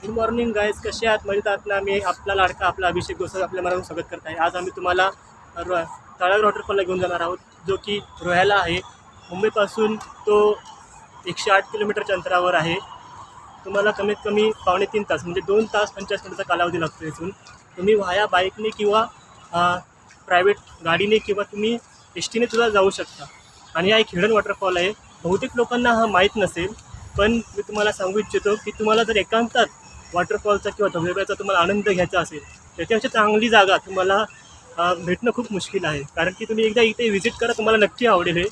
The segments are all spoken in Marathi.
गुड मॉर्निंग गाईज, कसे आहात? मजेत आहात ना? मी आपला लाडका आपला अभिषेक गोसावी आपल्या मनातून स्वागत करत आहे. आज आम्ही तुम्हाला तळागर वॉटरफॉलला घेऊन जाणार आहोत, जो की रोह्याला आहे. मुंबईपासून तो 108 किलोमीटरच्या अंतरावर आहे. तुम्हाला कमीत कमी 2.5 तास म्हणजे 2 तास 50 मिनिटाचा कालावधी लागतो. इथून तुम्ही वाया बाईकने किंवा प्रायव्हेट गाडीने किंवा तुम्ही एस टीने सुद्धा जाऊ शकता. आणि हा एक हिडन वॉटरफॉल आहे. बहुतेक लोकांना हा माहीत नसेल, पण मी तुम्हाला सांगू इच्छितो की तुम्हाला जर एकांतात वॉटरफॉलचा किंवा धबधब्याचा तुम्हाला आनंद घ्यायचा असेल, त्याच्यापेक्षा चांगली जागा तुम्हाला भेटणं खूप मुश्किल आहे. कारण की तुम्ही एकदा इथे व्हिजिट करा, तुम्हाला नक्की आवडेल हे.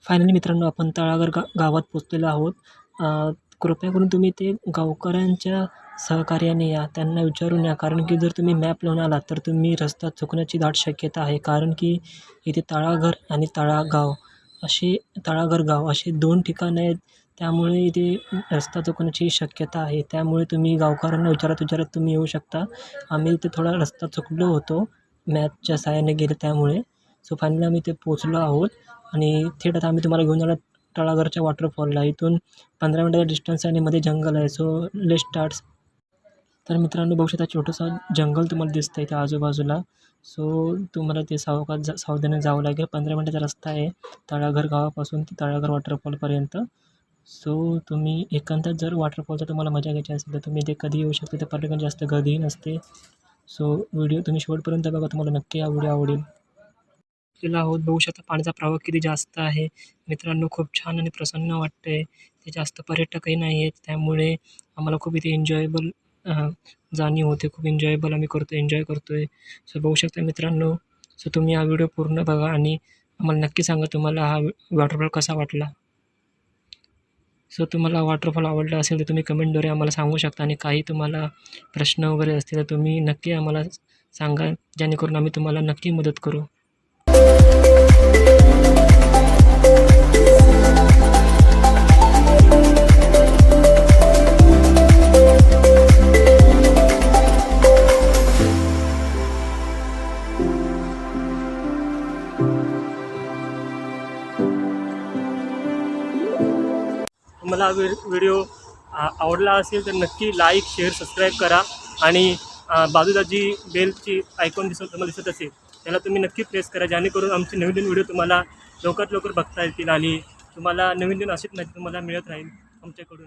फायनली मित्रांनो, आपण तळागर गावात पोचलेलो आहोत. कृपया करून तुम्ही ते गावकऱ्यांच्या सहकार्याने या, त्यांना विचारून या. कारण की जर तुम्ही मॅप लावून आलात तर तुम्ही रस्ता चुकण्याची दाट शक्यता आहे. कारण की इथे तळागर आणि तळागर गाव असे 2 ठिकाणं आहेत. त्यामुळे इथे रस्ता चुकण्याची शक्यता आहे. त्यामुळे तुम्ही गावकऱ्यांना विचारत तुम्ही येऊ शकता. आम्ही इथे थोडा रस्ता चुकलो होतो मॅपच्या सहाय्याने गेले त्यामुळे. सो फायनली आम्ही इथे पोचलो आहोत आणि थेट आता आम्ही तुम्हाला घेऊन जाणार तळागरच्या वॉटरफॉलला. इथून 15 मिनिटाचा डिस्टन्स आहे आणि मध्ये जंगल आहे. So let's start. तर मित्रांनो, बघू शकता छोटंसं जंगल तुम्हाला दिसतं इथे आजूबाजूला. सो तुम्हाला ते सावधाने जावं लागेल. 15 मिनिटाचा रस्ता आहे तळागर गावापासून ते तळागर वॉटरफॉलपर्यंत. सो तुम्ही एकांतात जर वॉटरफॉलचा तुम्हाला मजा घ्यायची असेल तर तुम्ही इथे कधी येऊ शकता. ते पर्यटन जास्त गर्दी नसते. सो व्हिडिओ तुम्ही शेवटपर्यंत बघा, तुम्हाला नक्की हा व्हिडिओ आवडेल. आहोत बघू शकता पाण्याचा प्रवाह किती जास्त आहे मित्रांनो. खूप छान आणि प्रसन्न वाटतंय. ते जास्त पर्यटकही नाही आहेत, त्यामुळे आम्हाला खूप इथे एन्जॉयबल जाणीव होते. खूप एन्जॉय करतोय. सो बघू शकता मित्रांनो. सो तुम्ही हा व्हिडिओ पूर्ण बघा आणि आम्हाला नक्की सांगा तुम्हाला हा वॉटरफॉल कसा वाटला. सो तुम्हाला वॉटरफॉल आवडला असेल तर तुम्ही कमेंटद्वारे आम्हाला सांगू शकता. आणि काही तुम्हाला प्रश्न वगैरे असतील तर तुम्ही नक्की आम्हाला सांगा, जेणेकरून आम्ही तुम्हाला नक्की मदत करू. तुम्हाला व्हिडिओ आवडला असेल तर नक्की लाईक शेअर सबस्क्राईब करा आणि बाजूला जी बेलची आयकॉन तुम्हाला दिसत असेल त्याला तुम्ही नक्की प्रेस करा, जेणेकरून आमचे नवीन व्हिडिओ तुम्हाला लवकरात लवकर बघता येतील आणि तुम्हाला नवीन अशीच माहिती तुम्हाला मिळत राहील आमच्याकडून.